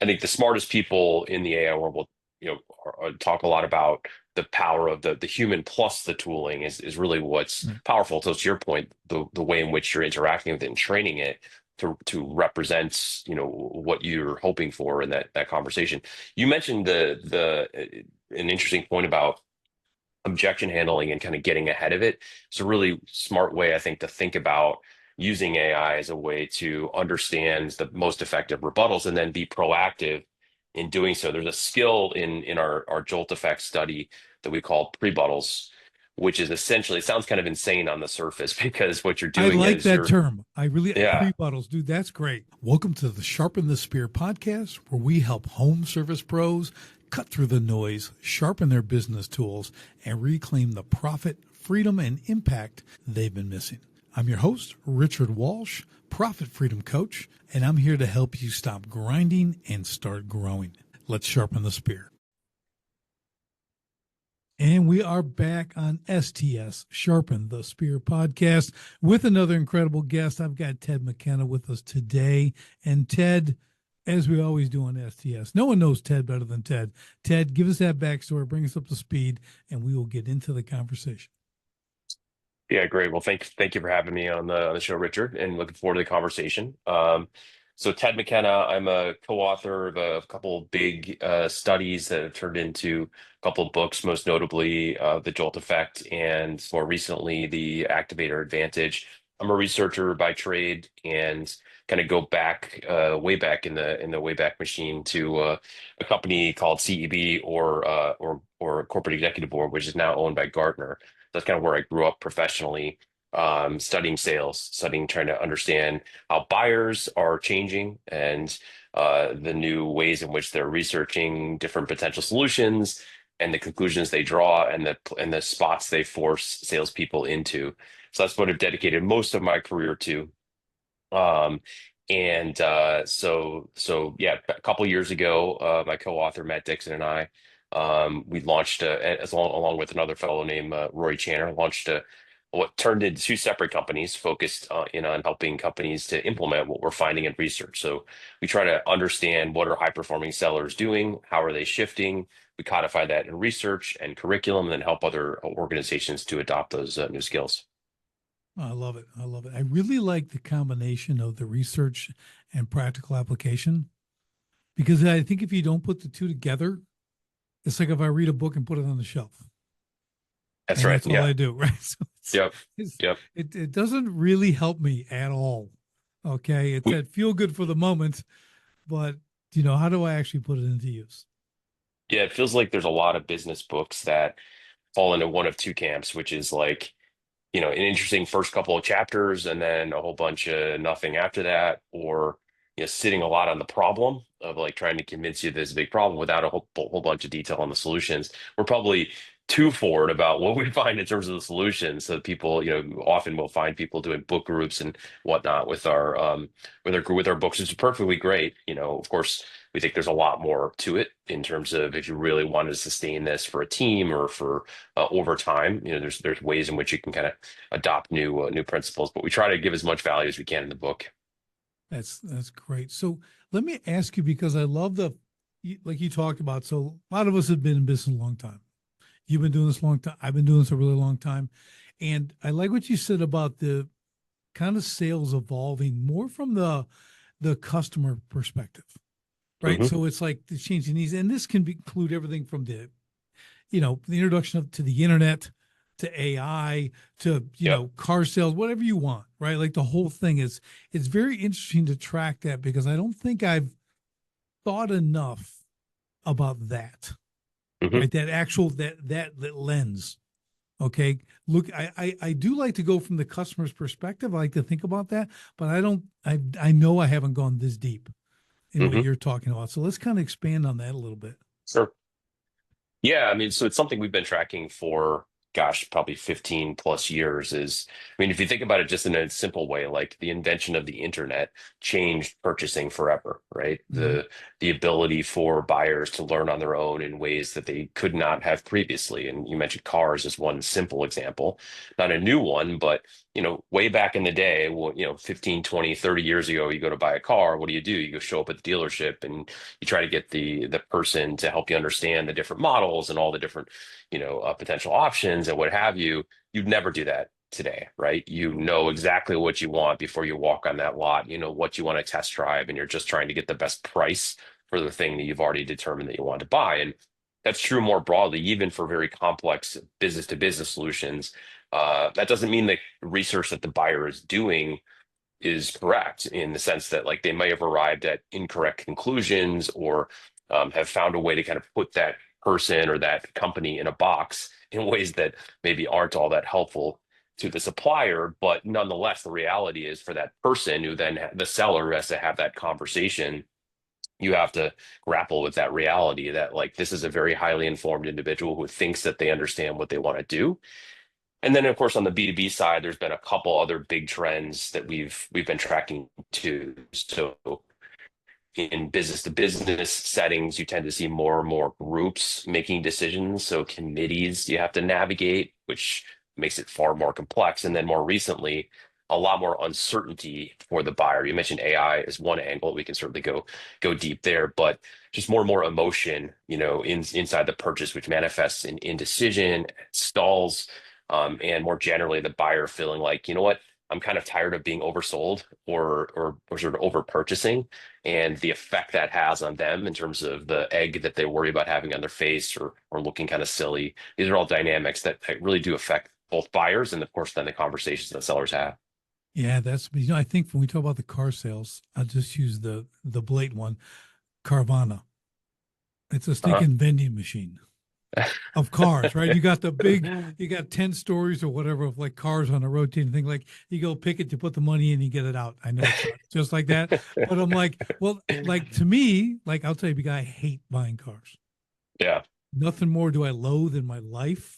I think the smartest people in the AI world will, talk a lot about the power of the human plus the tooling is really what's Right. powerful. So to your point, the way in which you're interacting with it and training it to represent, what you're hoping for in that conversation. You mentioned an interesting point about objection handling and kind of getting ahead of it. It's a really smart way, I think, to think about using AI as a way to understand the most effective rebuttals and then be proactive in doing so. There's a skill in our Jolt effect study that we call prebuttals, which is essentially, it sounds kind of insane on the surface because what you're I doing like is that term. I really yeah, prebuttals, dude. That's great. Welcome to the Sharpen the Spear podcast, where we help home service pros cut through the noise, sharpen their business tools, and reclaim the profit, freedom, and impact they've been missing. I'm your host, Richard Walsh, Profit Freedom Coach, and I'm here to help you stop grinding and start growing. Let's sharpen the spear. And we are back on STS, Sharpen the Spear podcast, with another incredible guest. I've got Ted McKenna with us today. And Ted, as we always do on STS, no one knows Ted better than Ted. Ted, give us that backstory, bring us up to speed, and we will get into the conversation. yeah, great. Well, thank you for having me on the show, Richard, and looking forward to the conversation. So Ted McKenna, I'm a co-author of a couple of big studies that have turned into a couple of books, most notably The Jolt Effect, and more recently the Activator Advantage. I'm a researcher by trade, and kind of go back way back in the Wayback Machine to a company called CEB or Corporate Executive Board, which is now owned by Gartner. That's kind of where I grew up professionally, studying sales, trying to understand how buyers are changing and the new ways in which they're researching different potential solutions and the conclusions they draw and the spots they force salespeople into. So that's what I've dedicated most of my career to. Um, and so yeah, a couple years ago, my co-author Matt Dixon and I, we launched along with another fellow named Roy Channer, launched what turned into two separate companies focused in on helping companies to implement what we're finding in research. So we try to understand what are high performing sellers doing, how are they shifting. We codify that in research and curriculum, and then help other organizations to adopt those new skills. I love it. I love it. I really like the combination of the research and practical application because I think if you don't put the two together, it's like if I read a book and put it on the shelf. That's And right. that's all Yeah. I do, right? So Yep. it's Yep. it doesn't really help me at all. Okay, it's We, that feel good for the moment, but how do I actually put it into use? Yeah, it feels like there's a lot of business books that fall into one of two camps, which is like, an interesting first couple of chapters and then a whole bunch of nothing after that, or sitting a lot on the problem of like trying to convince you there's a big problem without a whole bunch of detail on the solutions. We're probably too forward about what we find in terms of the solutions. So people, often we'll find people doing book groups and whatnot with our books, which is perfectly great. Of course, we think there's a lot more to it in terms of if you really want to sustain this for a team or for over time. There's ways in which you can kind of adopt new principles, but we try to give as much value as we can in the book. That's great. So let me ask you because I love like you talked about. So a lot of us have been in business a long time. You've been doing this a long time. I've been doing this a really long time, and I like what you said about the kind of sales evolving more from the customer perspective, right? Hmm. So it's like the changing needs, and this can include everything from the introduction to the internet, to AI, to Yep. car sales, whatever you want, right? Like the whole thing is it's very interesting to track that because I don't think I've thought enough about that, Hmm. right? That actual that lens. Okay. Look, I do like to go from the customer's perspective. I like to think about that, but I know I haven't gone this deep in what Hmm. you're talking about. So let's kind of expand on that a little bit. Sure. Yeah, I mean, so it's something we've been tracking for, gosh, probably 15 plus years. If you think about it just in a simple way, like the invention of the internet changed purchasing forever, right? Mm-hmm. The ability for buyers to learn on their own in ways that they could not have previously. And you mentioned cars as one simple example, not a new one, but way back in the day, well, 15, 20, 30 years ago, you go to buy a car, what do? You go show up at the dealership and you try to get the person to help you understand the different models and all the different, potential options and what have you. You'd never do that today, right? You know exactly what you want before you walk on that lot. You know what you want to test drive, and you're just trying to get the best price for the thing that you've already determined that you want to buy. And that's true more broadly, even for very complex business to business solutions. That doesn't mean the research that the buyer is doing is correct in the sense that like they may have arrived at incorrect conclusions or have found a way to kind of put that person or that company in a box in ways that maybe aren't all that helpful to the supplier. But nonetheless, the reality is for that person who then the seller has to have that conversation. You have to grapple with that reality that like this is a very highly informed individual who thinks that they understand what they want to do. And then, of course, on the B2B side, there's been a couple other big trends that we've been tracking too. So in business to business settings, you tend to see more and more groups making decisions. So committees you have to navigate, which makes it far more complex. And then more recently, a lot more uncertainty for the buyer. You mentioned AI as one angle. We can certainly go deep there, but just more and more emotion, inside the purchase, which manifests in indecision, stalls, and more generally, the buyer feeling like, you know what, I'm kind of tired of being oversold or sort of over purchasing and the effect that has on them in terms of the egg that they worry about having on their face or looking kind of silly. These are all dynamics that really do affect both buyers and of course then the conversations that sellers have. Yeah, I think when we talk about the car sales, I'll just use the blatant one, Carvana. It's a Uh-huh. stinking vending machine of cars, right? You got 10 stories or whatever of like cars on a rotating thing. Like you go pick it, you put the money in, you get it out. I know it's not just like that, but I'm like, well, like to me, like I'll tell you, because I hate buying cars. Yeah. Nothing more do I loathe in my life.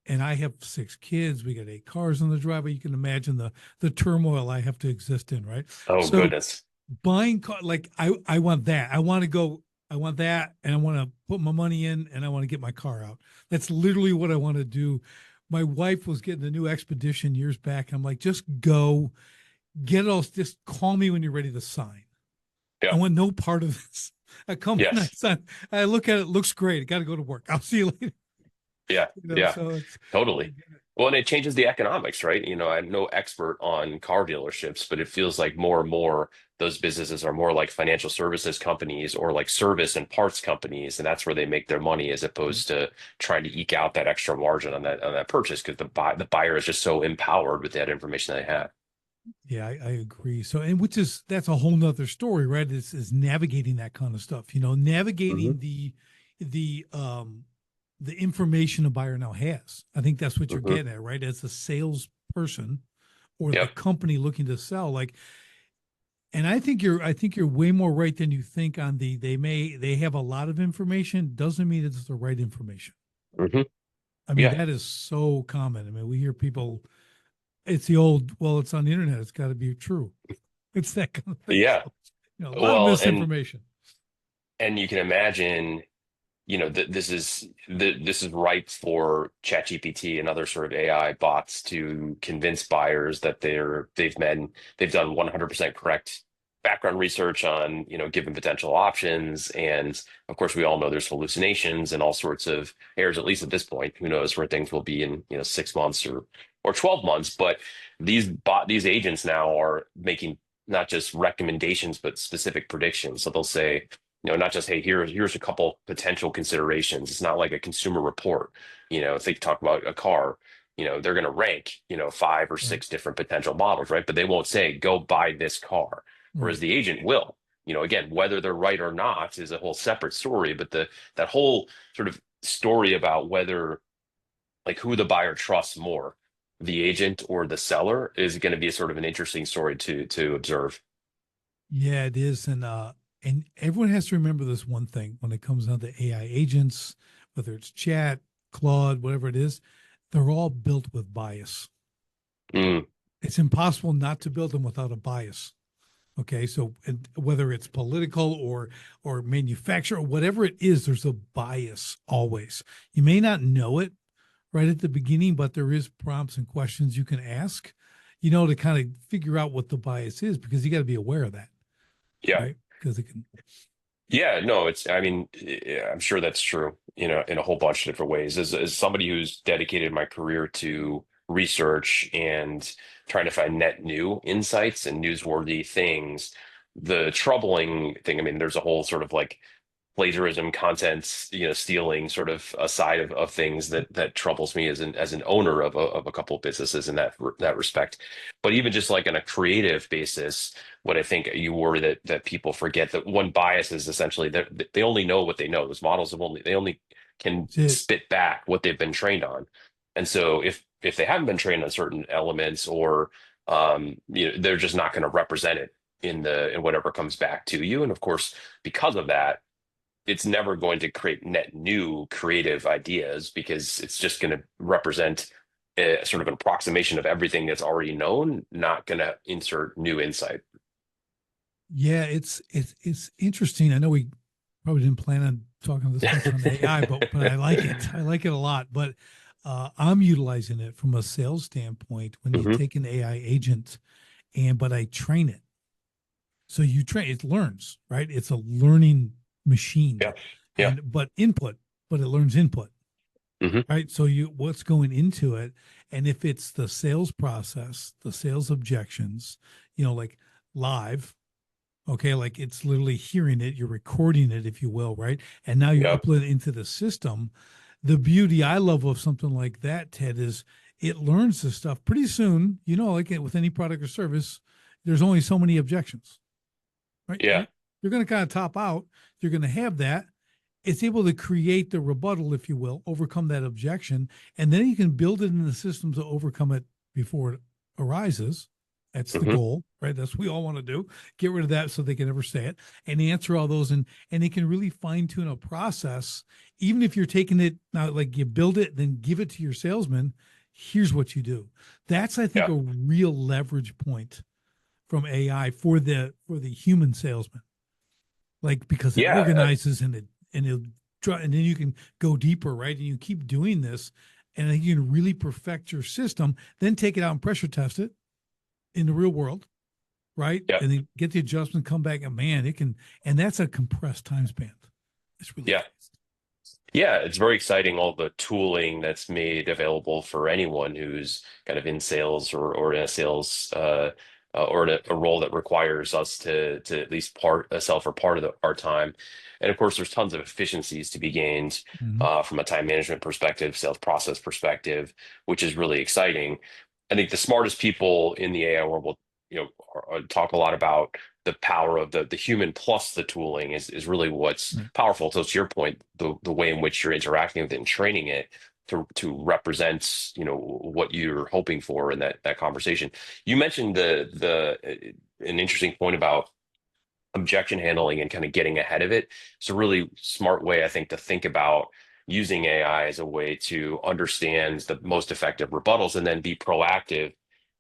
And I have 6 kids. We got 8 cars on the driveway. You can imagine the turmoil I have to exist in, right? Oh So goodness. buying car, like I want that. I want that, and I want to put my money in, and I want to get my car out. That's literally what I want to do. My wife was getting the new Expedition years back, and I'm like, just go get it all. Just call me when you're ready to sign. I Yeah. want no part of this. I come in, I Yes. sign, I look at it, looks great. Got to go to work. I'll see you later. Yeah. Yeah. So it's I Totally. get it. Well, and it changes the economics, right? I'm no expert on car dealerships, but it feels like more and more those businesses are more like financial services companies or like service and parts companies, and that's where they make their money as opposed to trying to eke out that extra margin on that purchase because the buyer is just so empowered with that information they have. Yeah, I agree. So, and that's a whole nother story, right? Is navigating that kind of stuff. Hmm. Navigating the the information a buyer now has. I think that's what you're Hmm. getting at, right? As a salesperson or the Yep. company looking to sell, like, and I think you're way more right than you think on they have a lot of information doesn't mean it's the right information. Hmm. I mean, Yeah. that is so common. I mean, we hear people, it's the old, well, it's on the internet, it's got to be true. It's that kind of thing. Yeah. So, a lot of Well, misinformation. and you can imagine this is ripe for ChatGPT and other sort of AI bots to convince buyers that they've done 100% correct background research on given potential options, and of course we all know there's hallucinations and all sorts of errors. At least at this point, who knows where things will be in 6 months or 12 months. But these agents now are making not just recommendations but specific predictions. So they'll say, not just, hey, here's a couple potential considerations. It's not like a consumer report. If they talk about a car, they're going to rank, five or Right. six different potential models, right? But they won't say, go buy this car. Whereas Right. the agent will. Again, whether they're right or not is a whole separate story. But that whole sort of story about whether like who the buyer trusts more, the agent or the seller, is going to be a sort of an interesting story to observe. Yeah, it is. And everyone has to remember this one thing when it comes down to AI agents, whether it's chat, Claude, whatever it is, they're all built with bias. Mm, It's impossible not to build them without a bias. Okay, so whether it's political or manufacturer, whatever it is, there's a bias always. You may not know it right at the beginning, but there is prompts and questions you can ask to kind of figure out what the bias is, because you got to be aware of that, Yeah. right? Because it can. Yeah, no, I mean, I'm sure that's true, in a whole bunch of different ways. As somebody who's dedicated my career to research and trying to find net new insights and newsworthy things, the troubling thing, I mean, there's a whole sort of like plagiarism, content, stealing sort of a side of things that troubles me as an owner of a couple of businesses in that respect. But even just like on a creative basis, what I think you worry that people forget that one bias is essentially that they only know what they know. Those models they only can That's it. spit back what they've been trained on. And so if they haven't been trained on certain elements or they're just not going to represent it in whatever comes back to you. And of course, because of that, it's never going to create net new creative ideas because it's just going to represent a sort of an approximation of everything that's already known, not going to insert new insight. Yeah, it's interesting. I know we probably didn't plan on talking this much on AI, but I like it. I like it a lot. But I'm utilizing it from a sales standpoint when you Hmm. take an AI agent, but I train it. So you train it learns, right? It's a learning machine, Yeah. Yeah. but it learns input, Hmm. right? So you what's going into it, and if it's the sales process, the sales objections, like live. Okay, like it's literally hearing it, you're recording it, if you will, right? And now you Yeah. upload it into the system. The beauty I love of something like that, Ted, is it learns this stuff pretty soon. Like with any product or service, there's only so many objections, right? Yeah. You're going to kind of top out. You're going to have that. It's able to create the rebuttal, if you will, overcome that objection, and then you can build it in the system to overcome it before it arises. That's the Hmm. goal, right? That's what we all want to do. Get rid of that so they can never say it and answer all those, and it can really fine tune a process. Even if you're taking it now, like you build it, then give it to your salesman. Here's what you do. That's, I think, Yeah. a real leverage point from AI for the human salesman, like because it Yeah. organizes and and then you can go deeper, right? And you keep doing this, and then you can really perfect your system. Then take it out and pressure test it in the real world, right? Yeah. And then get the adjustment, come back, and man, it can. And that's a compressed time span. It's really Yeah. fast. Yeah, it's very exciting, all the tooling that's made available for anyone who's kind of in sales or in a sales or in a role that requires us to at least sell for part of our time. And of course, there's tons of efficiencies to be gained Mhm. from a time management perspective, sales process perspective, which is really exciting. I think the smartest people in the AI world will, talk a lot about the power of the human plus the tooling is really what's Right. powerful. So to your point, the way in which you're interacting with it and training it to represent, what you're hoping for in that conversation. You mentioned an interesting point about objection handling and kind of getting ahead of it. It's a really smart way, I think, to think about using AI as a way to understand the most effective rebuttals and then be proactive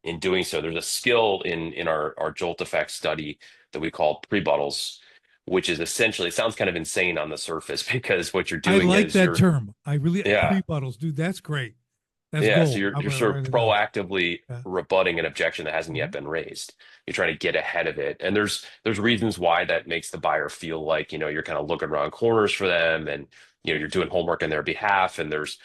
in doing so. There's a skill in our Jolt effect study that we call prebuttals, which is essentially, it sounds kind of insane on the surface because what you're I doing like is that term. I really yeah, pre-buttles, dude. That's great. That's yeah, so gold. you're I'm you're gonna sort of write it down. proactively Yeah. rebutting an objection that hasn't yet Mhm. been raised. You're trying to get ahead of it. And there's reasons why that makes the buyer feel like, you're kind of looking around corners for them and you're doing homework on their behalf and there's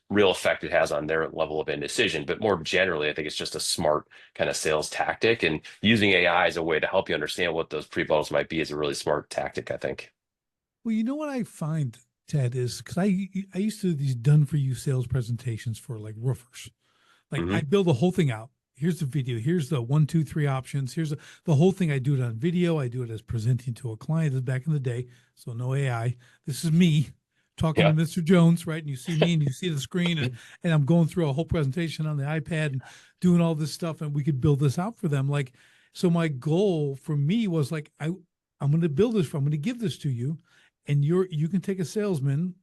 real effect it has on their level of indecision. But more generally, I think it's just a smart kind of sales tactic and using AI as a way to help you understand what those pre-bottles might be is a really smart tactic, I think. Well, you know what I find, Ted, is because I used to do these done for you sales presentations for like roofers. Like Hmm. I build the whole thing out. Here's the video. Here's the one, two, three options. Here's the whole thing. I do it on video. I do it as presenting to a client. This is back in the day, so no AI. This is me talking to Yeah. Mr. Jones, right? And you see me, and you see the screen, and I'm going through a whole presentation on the iPad and doing all this stuff, and we could build this out for them. Like, so my goal for me was like, I'm going to build this. I'm going to give this to you, and you can take a salesman,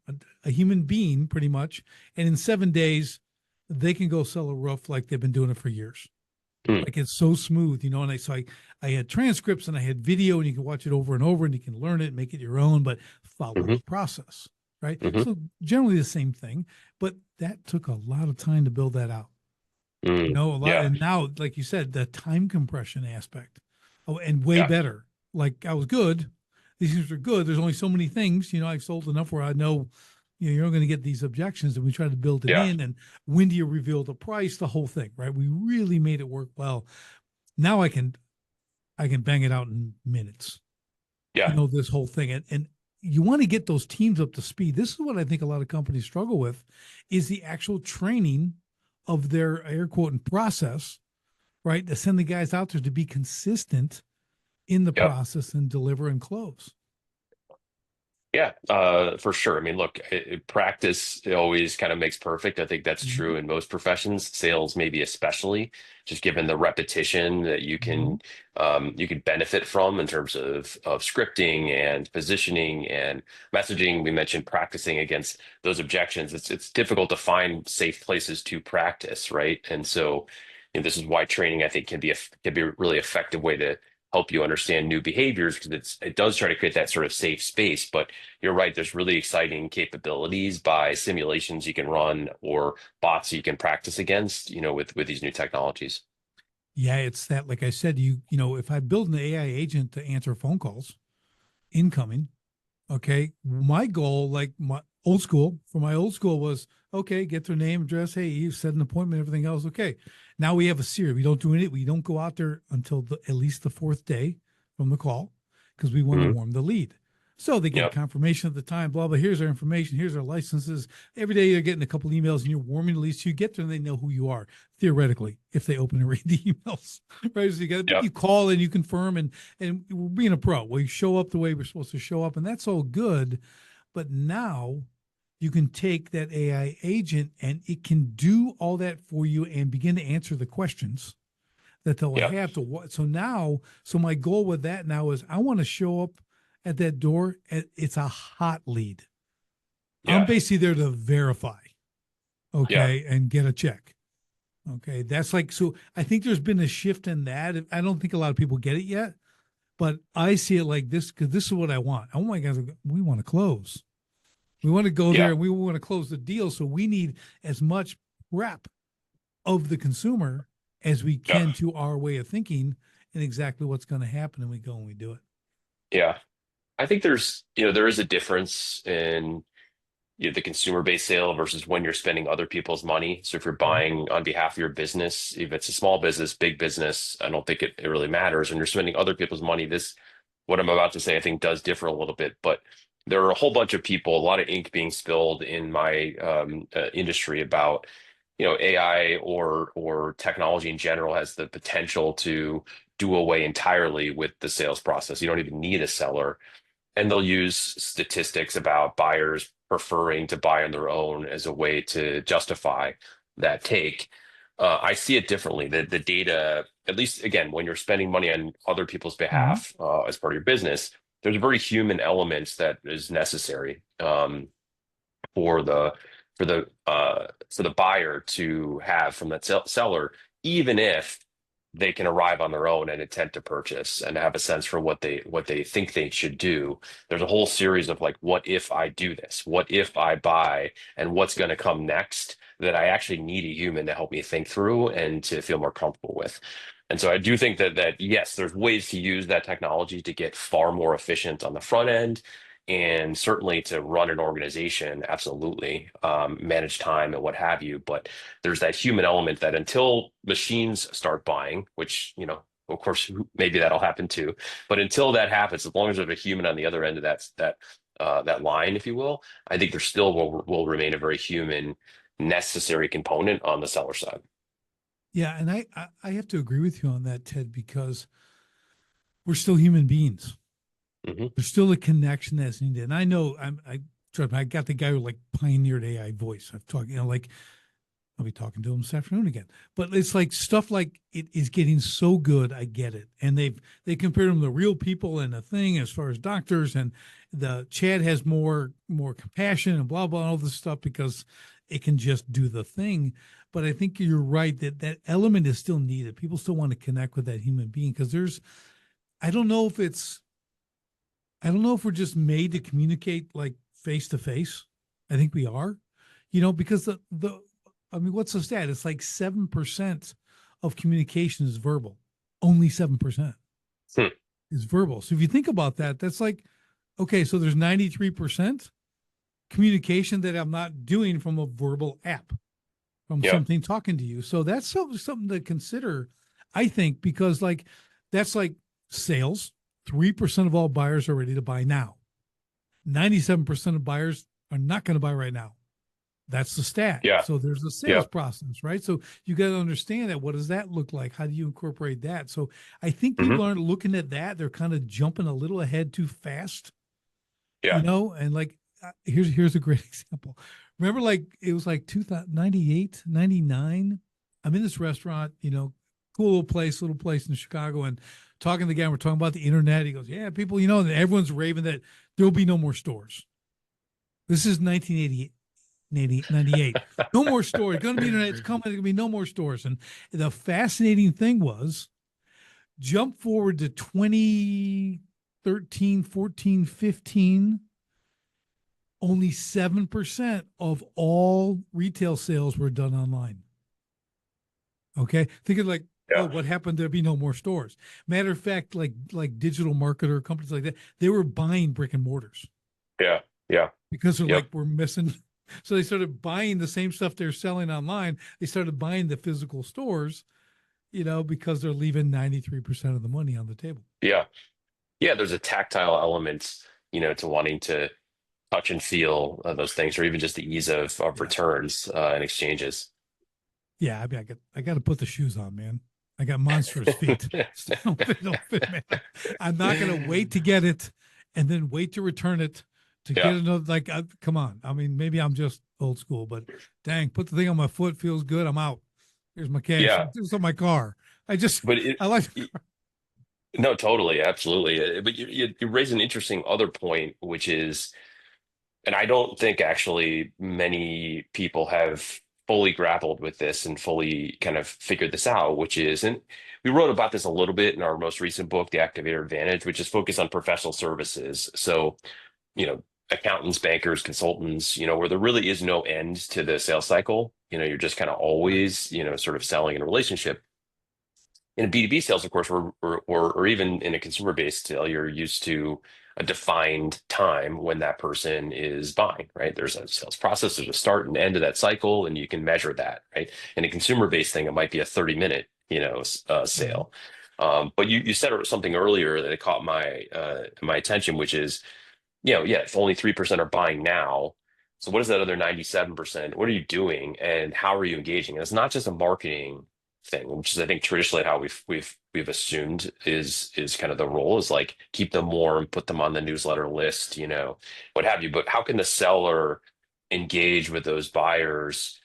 a human being, pretty much, and in 7 days they can go sell a roof like they've been doing it for years. Mm. Like it's so smooth, And I had transcripts and I had video, and you can watch it over and over, and you can learn it, make it your own, but follow Hmm. the process, right? Hmm. So generally the same thing, but that took a lot of time to build that out. A lot. Yeah. And now, like you said, the time compression aspect. Oh, and way Yeah. better. Like I was good. These things are good. There's only so many things, I've sold enough where I know, you're not going to get these objections, and we try to build it Yeah. in. And when do you reveal the price? The whole thing, right? We really made it work well. Now I can bang it out in minutes. Yeah. This whole thing. And you want to get those teams up to speed. This is what I think a lot of companies struggle with is the actual training of their air quote and process, right? To send the guys out there to be consistent in the Yep. process and deliver and close. Yeah, for sure. I mean, look, practice it always kind of makes perfect. I think that's Mm-hmm. true in most professions, sales maybe especially, just given the repetition that Mm-hmm. you can benefit from in terms of scripting and positioning and messaging. We mentioned practicing against those objections. It's difficult to find safe places to practice, right? And so, this is why training I think can be a really effective way to help you understand new behaviors because it does try to create that sort of safe space, but you're right. There's really exciting capabilities by simulations you can run or bots you can practice against, with these new technologies. Yeah, it's that, like I said, if I build an AI agent to answer phone calls incoming, okay. My goal, like my old school was okay, get their name, address. Hey, you set an appointment, everything else. Okay. Now we have a series. We don't do it. We don't go out there until at least the fourth day from the call because we want to Hmm. warm the lead. So they get a Yep. confirmation at the time, blah, blah. Here's our information. Here's our licenses. Every day you're getting a couple emails and you're warming the leads. So you get there and they know who you are, theoretically, if they open and read the emails. Right. So but Yep. you call and you confirm and we're being a pro. We show up the way we're supposed to show up, and that's all good. But now you can take that AI agent and it can do all that for you and begin to answer the questions that they'll Yep. have to what. So my goal with that now is I want to show up at that door. It's a hot lead. I'm Yeah. basically there to verify, Yeah. okay, and get a check. Okay. That's like, so I think there's been a shift in that. I don't think a lot of people get it yet, but I see it like this because this is what I want. I want my guys, we want to close. We want to go there Yeah. and we want to close the deal. So we need as much prep of the consumer as we Yeah. can to our way of thinking and exactly what's going to happen. And we go and we do it. Yeah. I think there is a difference in the consumer-based sale versus when you're spending other people's money. So if you're Mhm. buying on behalf of your business, if it's a small business, big business, I don't think it really matters. When you're spending other people's money, what I'm about to say, I think does differ a little bit. But there are a whole bunch of people, a lot of ink being spilled in my industry about, AI or technology in general has the potential to do away entirely with the sales process. You don't even need a seller, and they'll use statistics about buyers preferring to buy on their own as a way to justify that take. I see it differently. The data, at least again, when you're spending money on other people's Mhm. behalf as part of your business, there's a very human element that is necessary for the for the buyer to have from that seller, even if they can arrive on their own and intent to purchase and have a sense for what they think they should do. There's a whole series of like, what if I do this? What if I buy? And what's going to come next that I actually need a human to help me think through and to feel more comfortable with. And so I do think that yes, there's ways to use that technology to get far more efficient on the front end and certainly to run an organization, absolutely, manage time and what have you. But there's that human element that until machines start buying, which, of course, maybe that'll happen too. But until that happens, as long as there's a human on the other end of that line, if you will, I think there still will remain a very human, necessary component on the seller side. Yeah. And I have to agree with you on that, Ted, because we're still human beings. Hmm. There's still a connection that's needed. And I know I got the guy who like pioneered AI voice. I've talked, like I'll be talking to him this afternoon again. But it's like stuff like it is getting so good. I get it. And they compared them to real people and a thing as far as doctors, and the Chad has more compassion and blah blah all this stuff because it can just do the thing. But I think you're right that that element is still needed. People still want to connect with that human being because I don't know if it's I don't know if we're just made to communicate like face to face. I think we are, because the I mean, what's the stat? It's like 7% of communication is verbal. Only 7% Hmm. is verbal. So if you think about that, that's like, okay, so there's 93% communication that I'm not doing from a verbal app, from Yeah. something talking to you. So that's something to consider, I think, because like that's like sales. 3% of all buyers are ready to buy now. 97% of buyers are not going to buy right now. That's the stat. Yeah. So there's a sales Yeah. process, right? So you got to understand that. What does that look like? How do you incorporate that? So I think Hmm. people aren't looking at that. They're kind of jumping a little ahead too fast, Yeah. and like here's a great example. Remember, like it was like 2098, 99. I'm in this restaurant, cool little place in Chicago, and talking to the guy. We're talking about the internet. He goes, "Yeah, people, and everyone's raving that there will be no more stores." This is 1988. 98. No more stores. Going to be internet. It's coming. There's going to be no more stores. And the fascinating thing was, jump forward to 2013, 14, 15. Only 7% of all retail sales were done online. Okay. Think of like, oh, Yeah. what happened? There'd be no more stores. Matter of fact, like digital marketer companies like that, they were buying brick and mortars Yeah. Yeah. because they're Yep. like, we're missing. So they started buying the same stuff they're selling online. They started buying the physical stores, because they're leaving 93% of the money on the table. Yeah. Yeah. There's a tactile element, to wanting to touch and feel those things, or even just the ease of Yeah. returns and exchanges. Yeah. I mean, I got to put the shoes on, man. I got monstrous feet. Don't fit, man. I'm not going to wait to get it and then wait to return it to Yeah. get another. Like, come on. I mean, maybe I'm just old school, but dang, put the thing on my foot, feels good. I'm out. Here's my cash. Yeah. It's on my car. I just, But I like, no, totally, absolutely. But you raise an interesting other point, which is, and I don't think actually many people have fully grappled with this and fully kind of figured this out, which is, and we wrote about this a little bit in our most recent book, The Activator Advantage, which is focused on professional services. So, accountants, bankers, consultants, where there really is no end to the sales cycle. You're just kind of right. always, sort of selling in a relationship. In a B2B sales, of course, or even in a consumer-based sale, you're used to a defined time when that person is buying, right? There's a sales process, there's a start and end of that cycle, and you can measure that, right? In a consumer-based thing, it might be a 30-minute, Mhm. sale. But you said something earlier that it caught my attention, which is, yeah, if only 3% are buying now, so what is that other 97%? What are you doing and how are you engaging? And it's not just a marketing thing, which is I think traditionally how we've assumed is kind of the role is like keep them warm, put them on the newsletter list, what have you. But how can the seller engage with those buyers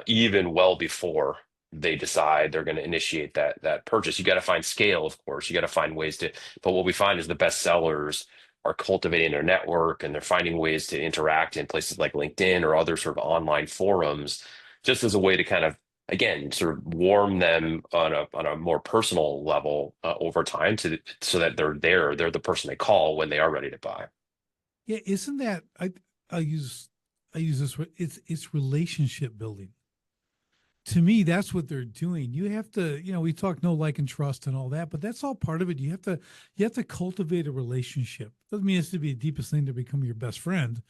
even well before they decide they're going to initiate that purchase? You got to find scale, of course. You got to find ways to, but what we find is the best sellers are cultivating their network and they're finding ways to interact in places like LinkedIn or other sort of online forums, just as a way to kind of again sort of warm them on a more personal level over time to so that they're the person they call when they are ready to buy. Yeah. Isn't that, I use, this, it's relationship building. To me, that's what they're doing. You have to, we talk no like and trust and all that, but that's all part of it. You have to cultivate a relationship. Doesn't mean it's to be the deepest thing to become your best friend.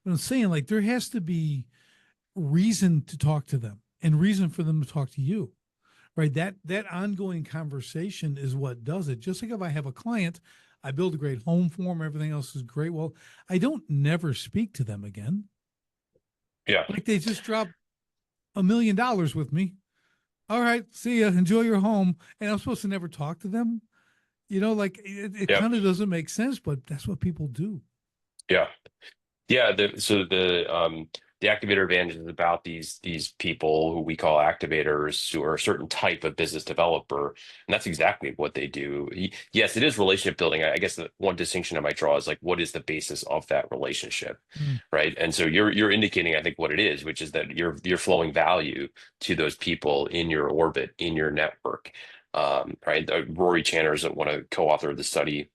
But I'm saying like there has to be reason to talk to them and reason for them to talk to you. Right. That ongoing conversation is what does it. Just like if I have a client, I build a great home for them, everything else is great. Well, I don't never speak to them again. Yeah, Like they just dropped $1 million with me. All right, see ya. Enjoy your home. And I'm supposed to never talk to them. Like it yeah, kind of doesn't make sense, but that's what people do. yeah. Yeah, the activator advantage is about these people who we call activators who are a certain type of business developer, and that's exactly what they do. Yes, it is relationship building. I guess the one distinction I might draw is like what is the basis of that relationship, Mm. right? And so you're indicating, I think, what it is, which is that you're flowing value to those people in your orbit, in your network. Right? Rory Channer is one of co-author of the study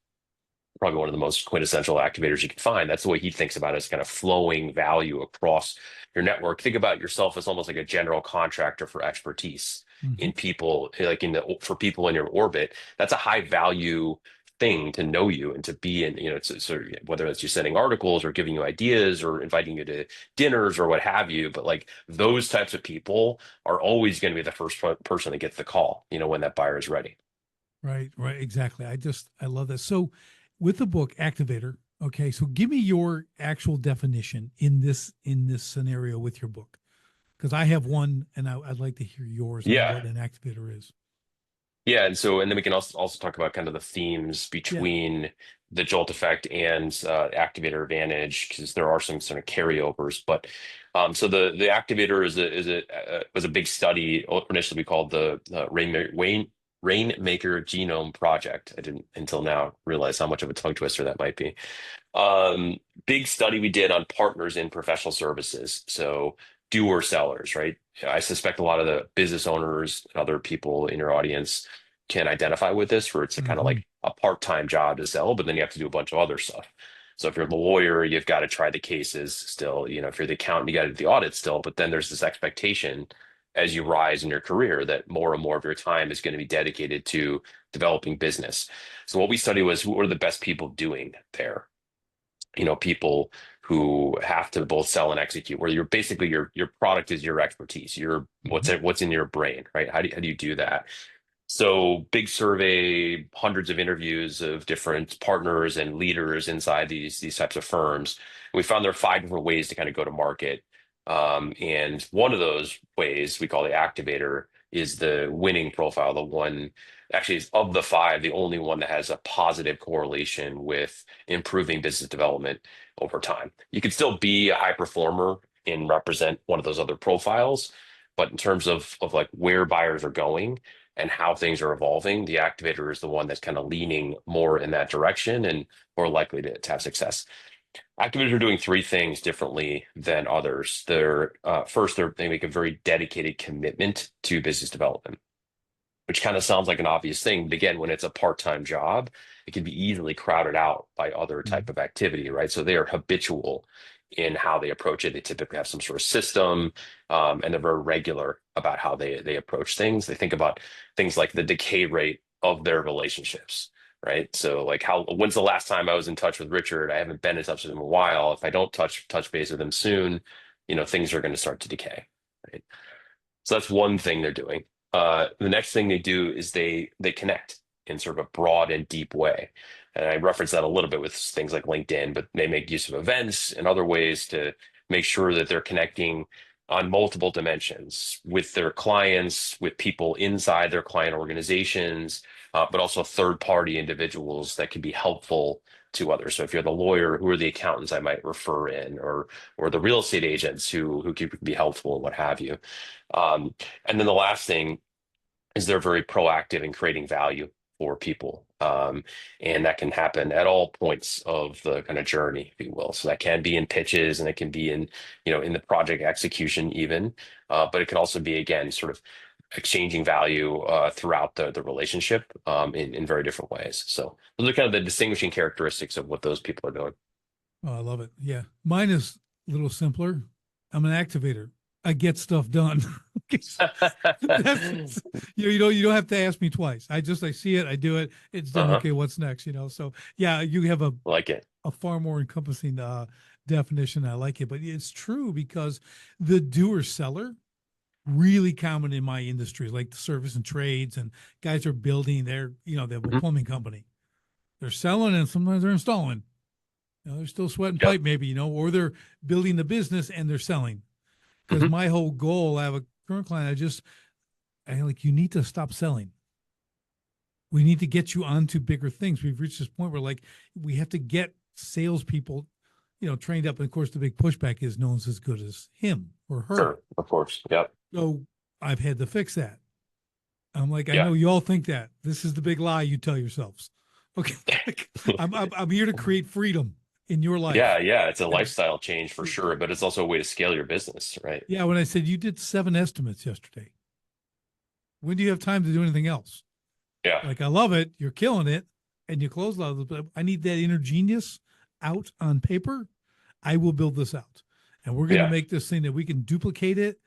probably one of the most quintessential activators you can find. That's the way he thinks about it, as kind of flowing value across your network. Think about yourself as almost like a general contractor for expertise Hmm. in people, like for people in your orbit. That's a high value thing to know you and to be in, it's sort of, whether it's you sending articles or giving you ideas or inviting you to dinners or what have you. But like those types of people are always going to be the first person that gets the call, when that buyer is ready. Right, right, exactly. I love this. So, with the book Activator, okay, so give me your actual definition in this scenario with your book, because I have one, and I'd like to hear yours on Yeah. what an activator is. Yeah, and then we can also talk about kind of the themes Yeah. between the jolt effect and activator advantage, because there are some sort of carryovers. But so the activator was a big study initially we called the Rainmaker Genome Project. I didn't until now realize how much of a tongue twister that might be. Um, Big study we did on partners in professional services. So doer sellers, right? I suspect a lot of the business owners and other people in your audience can identify with this, where it's a kind of Hmm. like a part-time job to sell, but then you have to do a bunch of other stuff. So if you're the lawyer, you've got to try the cases still. If you're the accountant, you got to do the audit still. But then there's this expectation as you rise in your career that more and more of your time is going to be dedicated to developing business. So what we studied was, who are the best people doing there? People who have to both sell and execute, where you're basically your product is your expertise, your Hmm. what's in your brain, right? How do you do that? So big survey, hundreds of interviews of different partners and leaders inside these types of firms. We found there are five different ways to kind of go to market. And one of those ways we call the activator is the winning profile, the one actually is of the five, the only one that has a positive correlation with improving business development over time. You can still be a high performer and represent one of those other profiles, but in terms of like where buyers are going and how things are evolving, the activator is the one that's kind of leaning more in that direction and more likely to have success. Activators are doing three things differently than others. They make a very dedicated commitment to business development, which kind of sounds like an obvious thing. But again, when it's a part-time job, it can be easily crowded out by other type of activity, right? So they are habitual in how they approach it. They typically have some sort of system, and they're very regular about how they approach things. They think about things like the decay rate of their relationships, right? So like when's the last time I was in touch with Richard? I haven't been in touch with him in a while. If I don't touch base with him soon, things are going to start to decay, right? So that's one thing they're doing. The next thing they do is they connect in sort of a broad and deep way. And I reference that a little bit with things like LinkedIn, but they make use of events and other ways to make sure that they're connecting on multiple dimensions with their clients, with people inside their client organizations, but also third-party individuals that can be helpful to others. So if you're the lawyer, who are the accountants I might refer in, or the real estate agents who can be helpful and what have you. Um, and then the last thing is they're very proactive in creating value for people. And that can happen at all points of the kind of journey, if you will. So that can be in pitches and it can be in the project execution even. But it can also be, again, sort of exchanging value throughout the relationship in very different ways. So those are kind of the distinguishing characteristics of what those people are doing. Oh, I love it. Yeah. Mine is a little simpler. I'm an activator. I get stuff done. Okay, so that's you don't have to ask me twice. I see it, I do it, it's done. Uh-huh. Okay, what's next? So yeah, you have a Like it. far more encompassing definition. I like it, but it's true because the doer seller really common in my industry, like the service and trades, and guys are building they have a Mhm. plumbing company. They're selling and sometimes they're installing. They're still sweating Yep. pipe, maybe, or they're building the business and they're selling. Because Mhm. my whole goal, I have a current client, I like, you need to stop selling. We need to get you onto bigger things. We've reached this point where like we have to get salespeople, trained up. And of course, the big pushback is no one's as good as him or her. Sure. Of course. Yep. So I've had to fix that. I'm like, I Yeah. know you all think that. This is the big lie you tell yourselves. Okay. Like, I'm here to create freedom in your Yeah, life. yeah, it's a And lifestyle change for sure, but it's also a way to scale your business, right? yeah, when I said you did 7 estimates yesterday, when do you have time to do anything else? Yeah. Like, I love it. You're killing it. and you close a lot of those, but I need that inner genius out on paper. I will build this out. And we're going to Yeah. make this thing that we can duplicate it,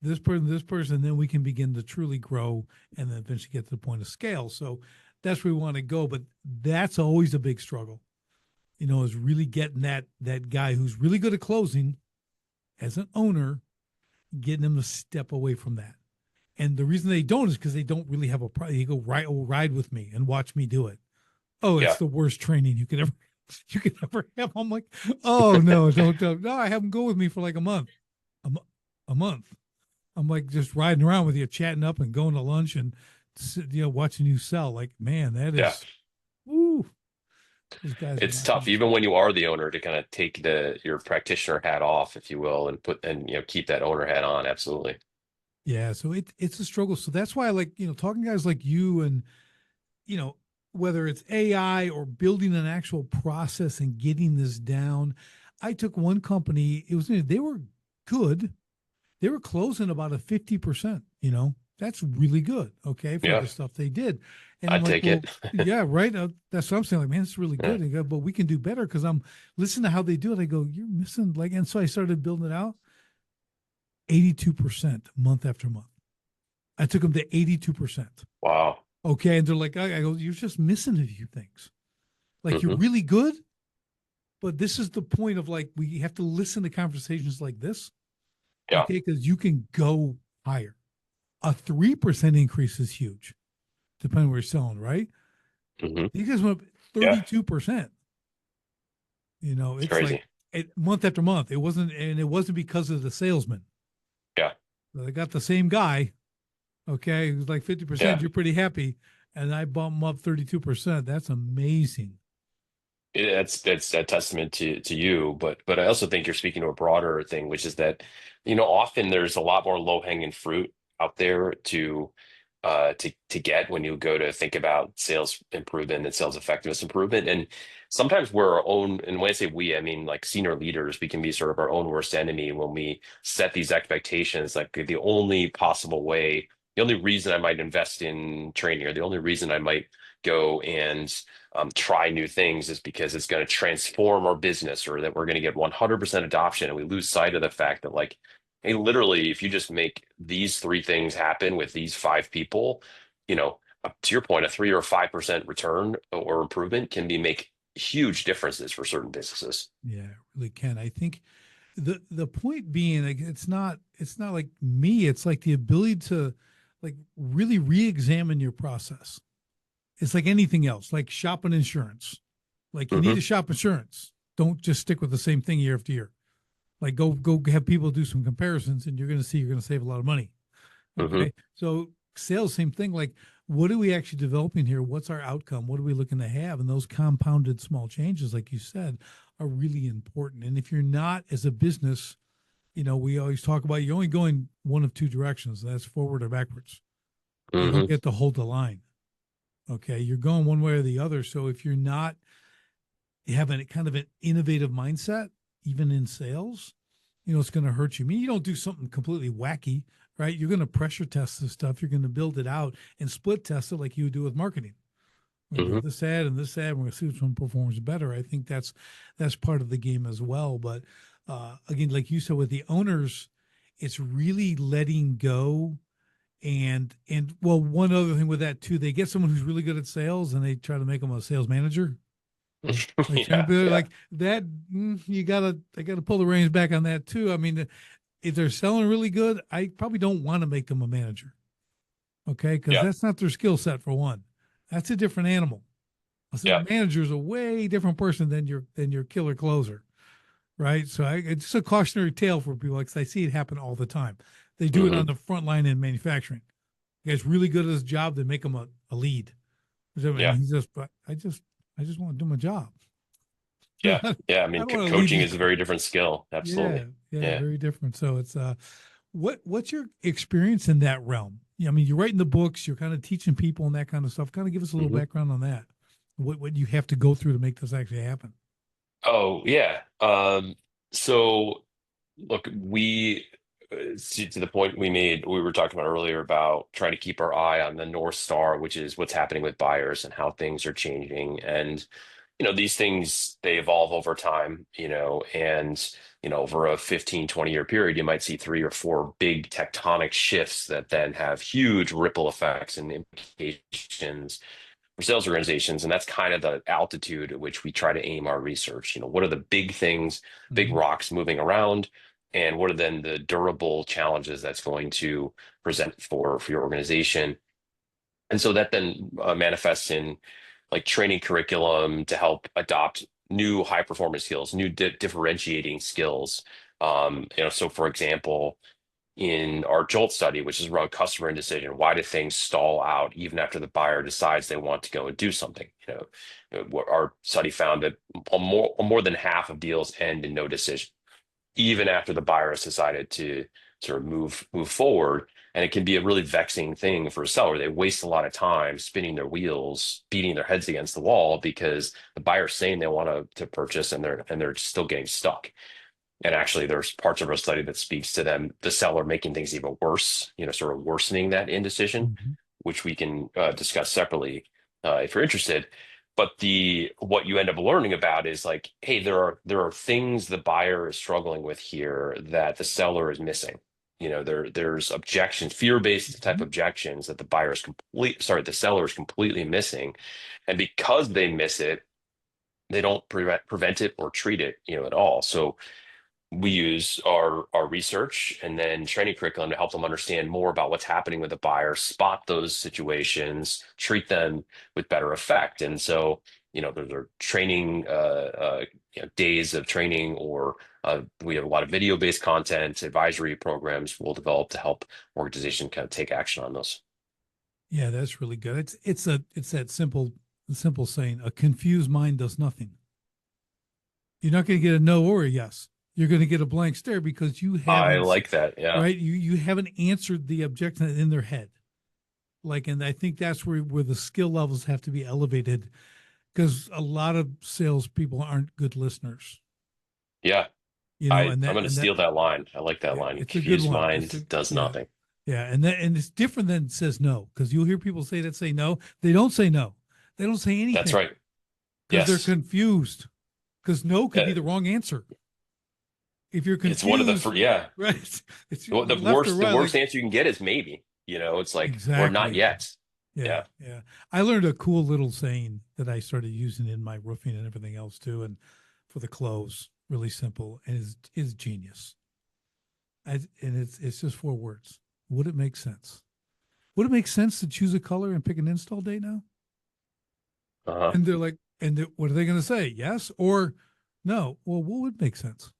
this person, then we can begin to truly grow and then eventually get to the point of scale. So that's where we want to go. But that's always a big struggle, is really getting that guy who's really good at closing as an owner, getting them to step away from that. And the reason they don't is because they don't really have a problem. You go ride with me and watch me do it. Oh, it's Yeah. the worst training you could ever have. I'm like, oh no, don't. No, I have them go with me for like a month, a month. I'm like just riding around with you, chatting up and going to lunch and watching you sell. Like, man, that Yeah. is, woo. Those guys are It's not tough, easy. even when you are the owner, to kind of take your practitioner hat off, if you will, and keep that owner hat on. Absolutely. Yeah, so it's a struggle. So that's why I like talking to guys like you and you know whether it's AI or building an actual process and getting this down. I took one company. It was they were good. They were closing about a 50%. That's really good. Okay, for Yeah. the stuff they did. And I'm I'd like, take it. well, yeah, right. That's what I'm saying. Like, man, it's really Yeah. good. And go, but we can do better because I'm listening to how they do it. I go, you're missing like, and so I started building it out. 82% month after month. I took them to 82%. Wow. Okay. And they're like, I go, you're just missing a few things. Like, you're Hmm. really good, but this is the point of like, we have to listen to conversations like this. Yeah. Okay. Because you can go higher. A 3% increase is huge, depending on where you're selling, right? Hmm. You guys went up Yeah. 32%. It's It's like crazy. month after month. It wasn't because of the salesman. Yeah. They got the same guy. Okay. It was like 50%. Yeah. You're pretty happy. And I bump them up 32%. That's amazing. That's a testament to you, but I also think you're speaking to a broader thing, which is that, often there's a lot more low-hanging fruit out there to get when you go to think about sales improvement and sales effectiveness improvement. And sometimes we're our own, and when I say we, I mean like senior leaders, we can be sort of our own worst enemy when we set these expectations. Like the only possible way, the only reason I might invest in training, or the only reason I might go and try new things, is because it's going to transform our business, or that we're going to get 100% adoption. And we lose sight of the fact that, like, hey, literally, if you just make these three things happen with these five people, to your point, a 3 or 5% return or improvement can make huge differences for certain businesses. Yeah, it really can. I think the point being, like, it's not like me. It's like the ability to like really re-examine your process. It's like anything else, like shopping insurance. Like, you need Hmm. to shop insurance. Don't just stick with the same thing year after year. Like, go have people do some comparisons, and you're going to see you're going to save a lot of money. Hmm. Okay. So sales, same thing. Like, what are we actually developing here? What's our outcome? What are we looking to have? And those compounded small changes, like you said, are really important. And if you're not, as a business, we always talk about you're only going one of two directions. That's forward or backwards. You don't Hmm. get to hold the line. Okay. You're going one way or the other. So if you're not having a kind of an innovative mindset, even in sales, it's going to hurt you. I mean, you don't do something completely wacky, right? You're going to pressure test this stuff. You're going to build it out and split test it like you would do with marketing. We're going to Hmm. do this ad and this ad. We're going to see which one performs better. I think that's part of the game as well. But again, like you said, with the owners, it's really letting go. And well, one other thing with that too, they get someone who's really good at sales and they try to make them a sales manager. Like, Yeah. champion, Yeah. like that, I gotta pull the reins back on that too. I mean, if they're selling really good, I probably don't want to make them a manager. Okay, because Yeah. that's not their skill set for one. That's a different animal. A sales Yeah. manager is a way different person than your killer closer, right? So it's just a cautionary tale for people, because I see it happen all the time. They do it Hmm. on the front line in manufacturing. The guy's really good at his job. They make him a lead, and Yeah. he's just, but I just want to do my job. Yeah. I Yeah. I mean, don't want to lead coaching these. is a very different skill. Yeah, Absolutely. yeah, Yeah. very different. So it's what's your experience in that realm? Yeah, I mean, you're writing the books, you're kind of teaching people and that kind of stuff. Kind of give us a little Hmm. background on that. What you have to go through to make this actually happen. Oh, yeah. So look, to the point we were talking about earlier about trying to keep our eye on the North Star, which is what's happening with buyers and how things are changing. And, these things, they evolve over time, and, over a 15, 20-year period, you might see three or four big tectonic shifts that then have huge ripple effects and implications for sales organizations. And that's kind of the altitude at which we try to aim our research. What are the big things, big Mhm. rocks moving around, and what are then the durable challenges that's going to present for your organization? And so that then manifests in like training curriculum to help adopt new high performance skills, new differentiating skills. So for example, in our Jolt study, which is around customer indecision. Why do things stall out even after the buyer decides they want to go and do something? Our study found that more than half of deals end in no decision, even after the buyer has decided to sort of move forward. And it can be a really vexing thing for a seller. They waste a lot of time spinning their wheels, beating their heads against the wall because the buyer's saying they want to purchase and they're still getting stuck. And actually, there's parts of our study that speaks to them, the seller making things even worse, sort of worsening that indecision, Mhm. which we can discuss separately if you're interested. But what you end up learning about is like, hey, there are things the buyer is struggling with here that the seller is missing. There's objections, fear-based type Mhm. objections that the seller is completely missing. And because they miss it, they don't prevent it or treat it, at all. So we use our research and then training curriculum to help them understand more about what's happening with the buyer, spot those situations, treat them with better effect. And so, those are training days of training, or we have a lot of video-based content, advisory programs we'll develop to help organizations kind of take action on those. Yeah, that's really good. It's that simple saying, a confused mind does nothing. You're not going to get a no or a yes. You're going to get a blank stare because you I haven't, like that. Yeah. right? You haven't answered the objection in their head. Like, and I think that's where the skill levels have to be elevated, because a lot of salespeople aren't good listeners, Yeah. and I'm that going to and that steal that line. I like that yeah, line. it's a good Confused one. mind does Yeah. nothing. Yeah, and it's different than says no, because you'll hear people say no. They don't say no. They don't say That's anything right. because they're Yes. confused. Because no could Uh, be the wrong answer. If you're It's one of the confused, yeah. right? It's The left or worst right. Like answer you can get is maybe. It's like or not exactly. yet. Yeah, Yeah. yeah. I learned a cool little saying that I started using in my roofing and everything else too, and for the close, really simple and is genius. And it's just 4 words. Would it make sense? Would it make sense to choose a color and pick an install date now? Uh-huh. And they're like, what are they going to say? Yes or no? Well, what would make sense?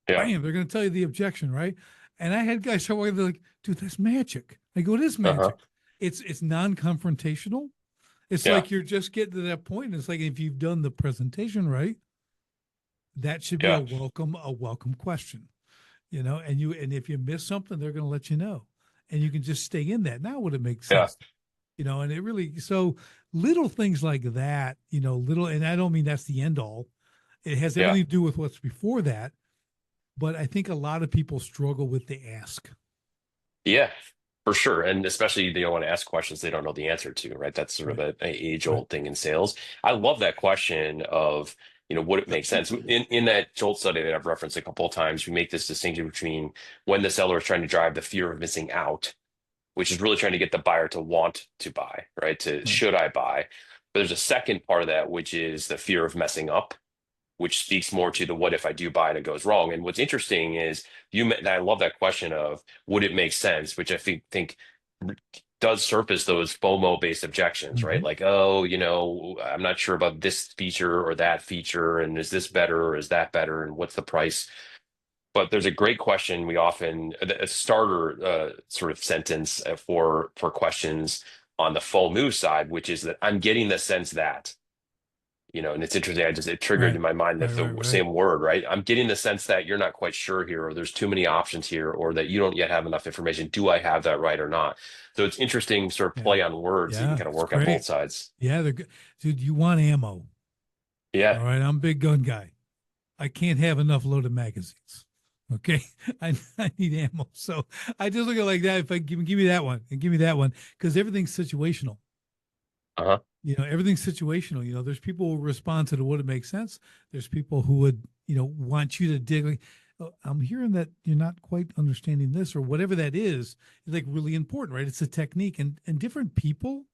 Yeah. Bam, they're going to tell you the objection, right? And I had guys show up, they're like, dude, that's magic. I go, it is Uh-huh. magic. It's non-confrontational. It's Yeah. like you're just getting to that point. It's like if you've done the presentation right, that should be Yeah. a welcome question, and if you miss something, they're going to let you know, and you can just stay in that. Now would it make Yeah. sense? And it really so little things like that, little, and I don't mean that's the end all. It has Yeah. everything to do with what's before that, but I think a lot of people struggle with the ask. Yeah. For sure. And especially they don't want to ask questions they don't know the answer to, right? That's sort of Right. a Right. age-old thing in sales. I love that question of, would it make sense? In that Jolt study that I've referenced a couple of times, we make this distinction between when the seller is trying to drive the fear of missing out, which is really trying to get the buyer to want to buy, right? To Right. should I buy? But there's a second part of that, which is the fear of messing up, which speaks more to the what if I do buy and it goes wrong. And what's interesting is and I love that question of would it make sense, which I think does surface those FOMO based objections, right? Mm-hmm. Like, oh, I'm not sure about this feature or that feature, and is this better or is that better, and what's the price? But there's a great question we often a starter sort of sentence for questions on the FOMO side, which is that I'm getting the sense that. And it's interesting. It triggered Right. in my mind Right. that Right. the Right. same word, right? I'm getting the sense that you're not quite sure here, or there's too many options here, or that you don't yet have enough information. Do I have that right or not? So it's interesting sort of Yeah. play on words that you can Yeah. kind of It's work on both great. sides. Yeah. They're good. Dude, you want ammo. Yeah. All right. I'm a big gun guy. I can't have enough loaded magazines. Okay. I need ammo. So I just look at it like that. If I give me that one and give me that one, because everything's situational. Uh-huh. Everything's situational. There's people who respond to what it makes sense. There's people who would, want you to dig. Like, "Oh, I'm hearing that you're not quite understanding this or whatever that is like really important, right? It's a technique and different people,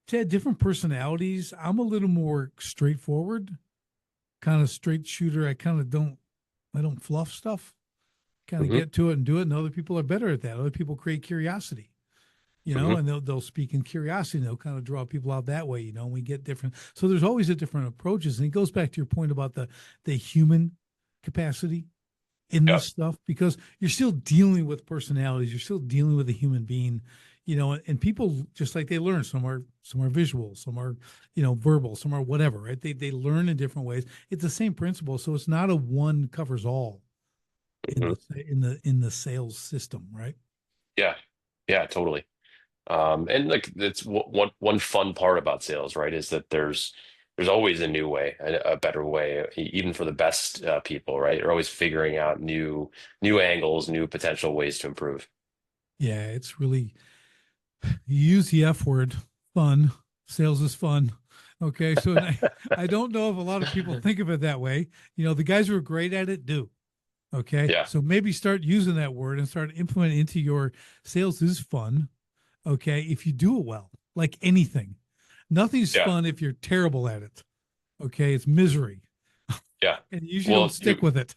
Ted, different personalities. I'm a little more straightforward, kind of straight shooter. I don't fluff stuff, kind of Hmm. get to it and do it. And other people are better at that. Other people create curiosity, Hmm. and they'll speak in curiosity and they'll kind of draw people out that way, and we get different. So there's always a different approaches. And it goes back to your point about the human capacity in Yeah. this stuff, because you're still dealing with personalities, you're still dealing with a human being, and people just like they learn. Some are visual, some are, verbal, some are whatever, right? They learn in different ways. It's the same principle. So it's not a one covers all in Hmm. the sales system, right? Yeah. Yeah, totally. And like that's one fun part about sales, right? Is that there's always a new way, a better way, even for the best people, right? You're always figuring out new angles, new potential ways to improve. Yeah, it's really, you use the F word, fun. Sales is fun. Okay. So I don't know if a lot of people think of it that way. The guys who are great at it do. Okay. Yeah. So maybe start using that word and start implementing it into your sales is fun. Okay. If you do it well, like anything, nothing's Yeah. fun if you're terrible at it. Okay. It's misery, Yeah. and you usually don't Well, stick with it.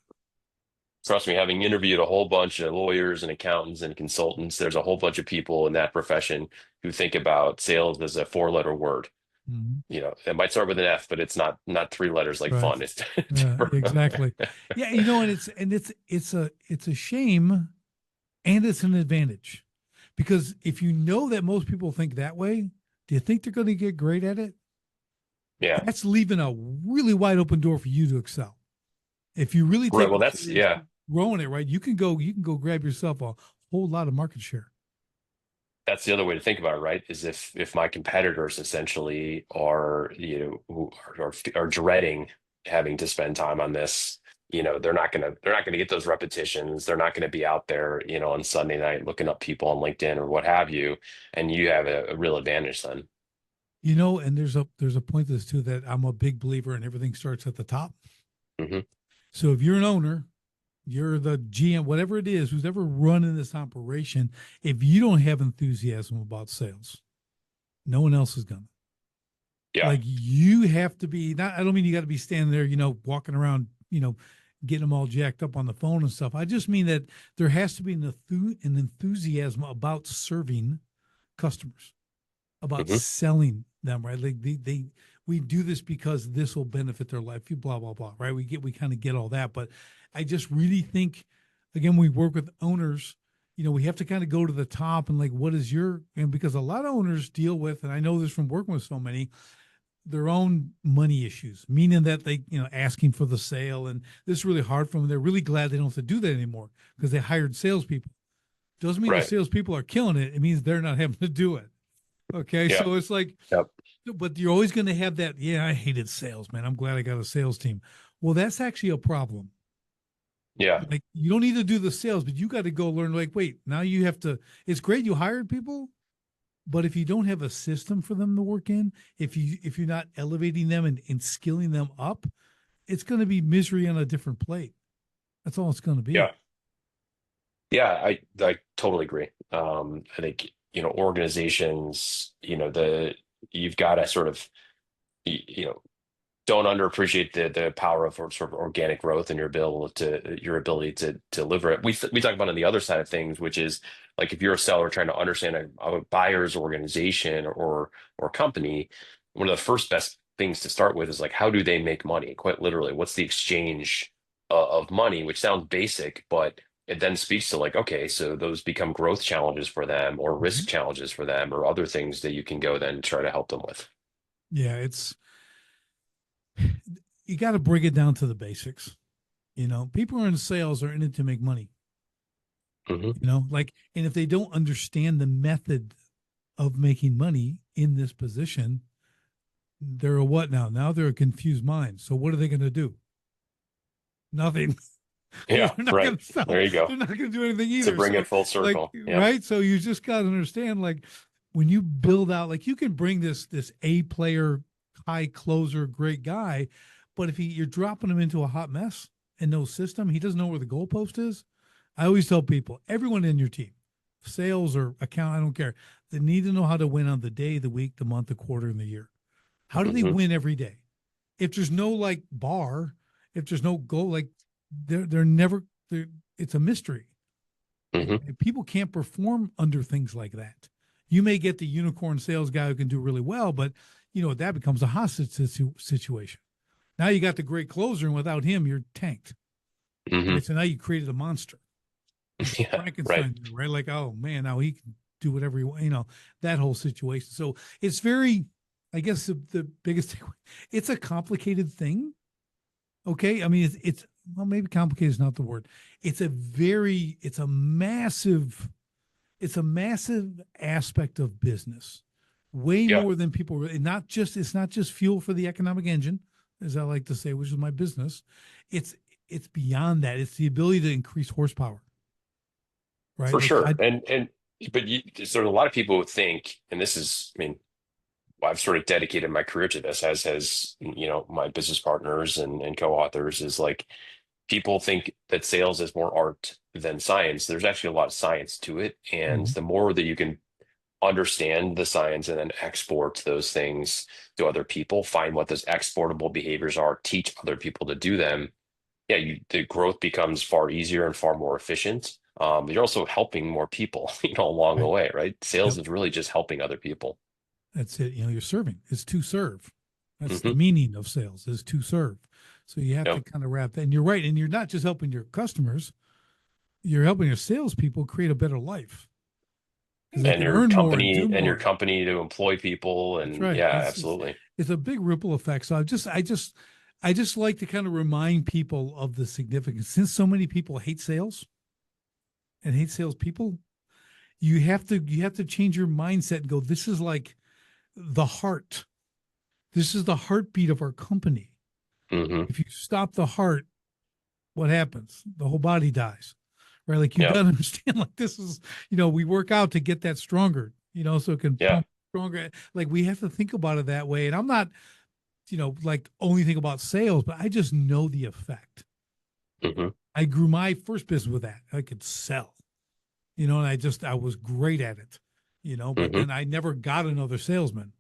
trust me, having interviewed a whole bunch of lawyers and accountants and consultants, there's a whole bunch of people in that profession who think about sales as a four-letter word. Mhm. It might start with an F, but it's not three letters like Right. fun. It's Exactly. Yeah. And it's a shame and it's an advantage, because if you know that most people think that way, do you think they're going to get great at it? yeah. That's leaving a really wide open door for you to excel. If you really Right. take Well, it that's serious, yeah. growing it right, you can go grab yourself a whole lot of market share. That's the other way to think about it, right? Is if my competitors essentially are, who are dreading having to spend time on this, they're not gonna get those repetitions. They're not gonna be out there, on Sunday night looking up people on LinkedIn or what have you, and you have a real advantage then. And there's a point to this too, that I'm a big believer in everything starts at the top. Hmm. So if you're an owner, you're the GM, whatever it is, who's ever running this operation, if you don't have enthusiasm about sales, no one else is gonna. Yeah. Like, you have to be, not, I don't mean you got to be standing there, walking around, getting them all jacked up on the phone and stuff. I just mean that there has to be an enthusiasm about serving customers, about Hmm. selling them, right? Like we do this because this will benefit their life, blah, blah, blah, right? We kind of get all that. But I just really think, again, we work with owners, we have to kind of go to the top and like, what is and because a lot of owners deal with, and I know this from working with so many, their own money issues, meaning that they, asking for the sale. And this is really hard for them. They're really glad they don't have to do that anymore because they hired salespeople. Doesn't mean the Right. salespeople are killing it. It means they're not having to do it. Okay. Yeah. So it's like, Yep. but you're always going to have that. Yeah, I hated sales, man. I'm glad I got a sales team. Well, that's actually a problem. Yeah. Like, you don't need to do the sales, but you got to go learn. Like, wait, now you have to. It's great you hired people, but if you don't have a system for them to work in, if you're not elevating them and skilling them up, it's going to be misery on a different plate. That's all it's going to Yeah. be. Yeah. I totally agree. I think, organizations, you've got to sort of, you know, don't underappreciate the power of sort of organic growth and your ability to deliver it. We talk about on the other side of things, which is like if you're a seller trying to understand a buyer's organization or company, one of the first best things to start with is like how do they make money? Quite literally, what's the exchange of money? Which sounds basic, but it then speaks to like, okay, so those become growth challenges for them or Mhm. risk challenges for them or other things that you can go then try to help them with. Yeah, you got to bring it down to the basics. People who are in sales are in it to make money. Hmm. Like, and if they don't understand the method of making money in this position, they're a what now? Now they're a confused mind. So what are they going to do? Nothing. They're Yeah, not going right. to sell. There you go. They're not going to do anything To either. bring it So, full like, circle. Yeah. right? So you just got to understand, like, when you build out, like, you can bring this A player, high closer, great guy, but if you're dropping him into a hot mess and no system, he doesn't know where the goalpost is. I always tell people, everyone in your team, sales or account, I don't care, they need to know how to win on the day, the week, the month, the quarter, and the year. How do they Hmm. win every day? If there's no like bar, if there's no goal, like they're never they're, it's a mystery. Hmm. And people can't perform under things like that. You may get the unicorn sales guy who can do really well, but that becomes a hostage situation. Now you got the great closer, and without him, you're tanked. Hmm. Right. So now you created a monster. It's Yeah, right. Frankenstein, right? Like, oh man, now he can do whatever he wants, that whole situation. So it's very, I guess the biggest thing, it's a complicated thing. Okay. I mean, it's well, maybe complicated is not the word. It's a massive aspect of business, way Yeah, more than people really, it's not just fuel for the economic engine, as I like to say, which is my business. It's, it's beyond that. It's the ability to increase horsepower, right? for Like sure. But sort of a lot of people would think, and this is, I mean, I've sort of dedicated my career to this, as has, my business partners and co-authors, is like people think that sales is more art than science. There's actually a lot of science to it. And Mhm. the more that you can understand the science and then export those things to other people, find what those exportable behaviors are, teach other people to do them, yeah, the growth becomes far easier and far more efficient. But you're also helping more people, along the Right. way, right? Sales Yep. is really just helping other people. That's it. You're serving. It's to serve. That's the Hmm. meaning of sales is to serve. So you have to Yep. kind of wrap that. And you're right. And you're not just helping your customers, you're helping your salespeople create a better life because they And can earn more and do your more. company to employ people, That's and right. yeah, It's absolutely. it's a big ripple effect. So I just like to kind of remind people of the significance. Since so many people hate sales and hate salespeople, you have to change your mindset and go, this is like the heart. This is the heartbeat of our company. Hmm. If you stop the heart, what happens? The whole body dies, right? Like you got Yep. to understand, like this is, we work out to get that stronger, so it can Yeah. pump stronger. Like we have to think about it that way. And I'm not, like only think about sales, but I just know the effect. Hmm. I grew my first business with that. I could sell, and I was great at it, but Hmm. then I never got another salesman.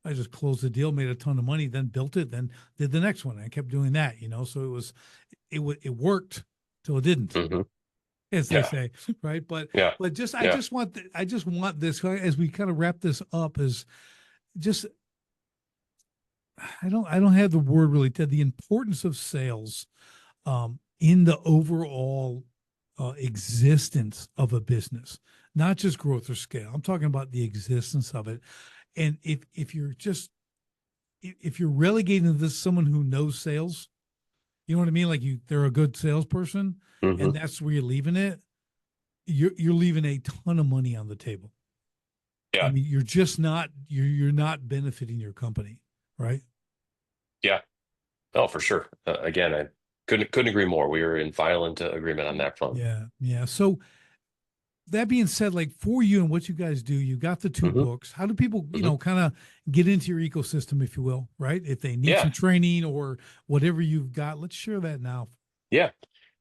I just closed the deal, made a ton of money, then built it, then did the next one. I kept doing that, so it worked till it didn't, Hmm. as they Yeah. say, right? But Yeah. I Yeah. just want I just want this as we kind of wrap this up is just I don't have the word really, Ted. The importance of sales in the overall existence of a business, not just growth or scale. I'm talking about the existence of it. And if you're relegating this someone who knows sales, you know what I mean? Like they're a good salesperson, and Hmm. that's where you're leaving it. You're leaving a ton of money on the table. I Yeah. mean, you're not benefiting your company, right? Yeah. Oh, for sure. Again, I couldn't agree more. We were in violent agreement on that front. Yeah, yeah. So that being said, like for you and what you guys do, you got the two Hmm. books. How do people, Hmm. kind of get into your ecosystem, if you will, right? If they need Yeah. some training or whatever you've got, let's share that now. Yeah.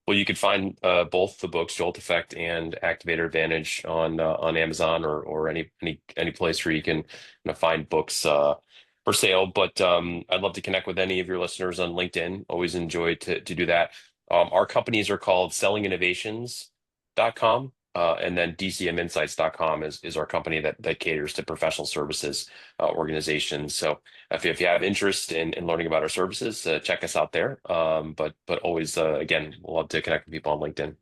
Well, you could find both the books, Jolt Effect and Activator Advantage, on Amazon or any place where you can, find books for sale. But I'd love to connect with any of your listeners on LinkedIn. Always enjoy to do that. Our companies are called sellinginnovations.com, and then dcminsights.com is our company that caters to professional services organizations. So if you have interest in learning about our services, check us out there. But always, again, love to connect with people on LinkedIn.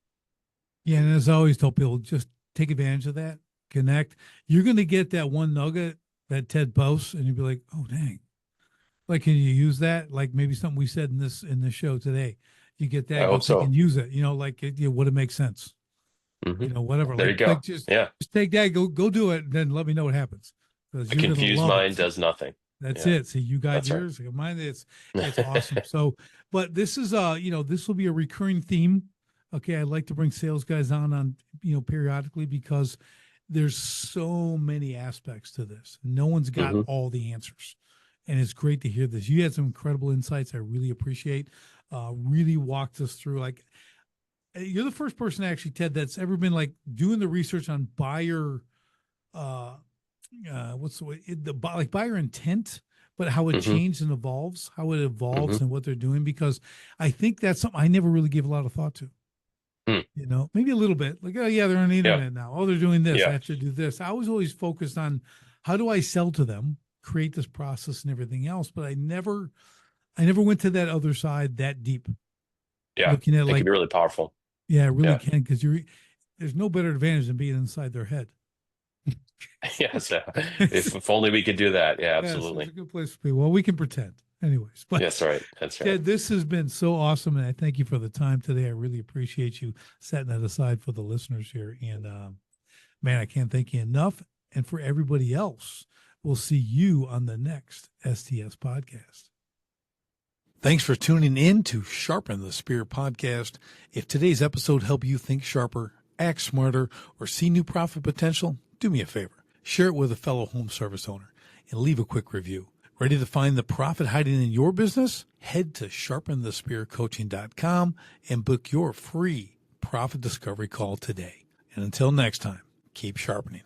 Yeah, and as I always tell people, just take advantage of that, connect. You're going to get that one nugget that Ted posts, and you'll be like, "Oh, dang! Like, can you use that? Like, maybe something we said in this show today. You get I that, go hope take and so. use it. Like, would it make sense? Hmm. Whatever. There you Like, go. just Yeah, just take that, go do it, and then let me know what happens because a you're going to confused love it. mind does nothing. That's Yeah, it. See, you got that's right. yours. I got mine. It's awesome. So, but this is this will be a recurring theme. Okay, I like to bring sales guys on periodically because there's so many aspects to this. No one's got Hmm. all the answers, and it's great to hear this. You had some incredible insights. I really appreciate. Really walked us through. Like, you're the first person actually, Ted, that's ever been like doing the research on buyer. Uh, what's the way like buyer intent, but how it Hmm. changed and evolves, how it Hmm. evolves, and what they're doing. Because I think that's something I never really gave a lot of thought to. Hmm. Maybe a little bit like, oh yeah, they're on the Yeah. internet now. Oh, they're doing this. I Yeah. have to do this. I was always focused on how do I sell to them, create this process and everything else. But I never went to that other side that deep, Yeah. looking at It can like, be really powerful. yeah, it really Yeah. can because there's no better advantage than being inside their head. Yes. Yes, If only we could do that. Yeah, it's a absolutely. good place to be. Well, we can pretend, anyways. But Yes, right. That's right. Ted, this has been so awesome, and I thank you for the time today. I really appreciate you setting that aside for the listeners here. And man, I can't thank you enough. And for everybody else, we'll see you on the next STS podcast. Thanks for tuning in to Sharpen the Spear podcast. If today's episode helped you think sharper, act smarter, or see new profit potential, do me a favor. Share it with a fellow home service owner and leave a quick review. Ready to find the profit hiding in your business? Head to sharpenthespearcoaching.com and book your free profit discovery call today. And until next time, keep sharpening.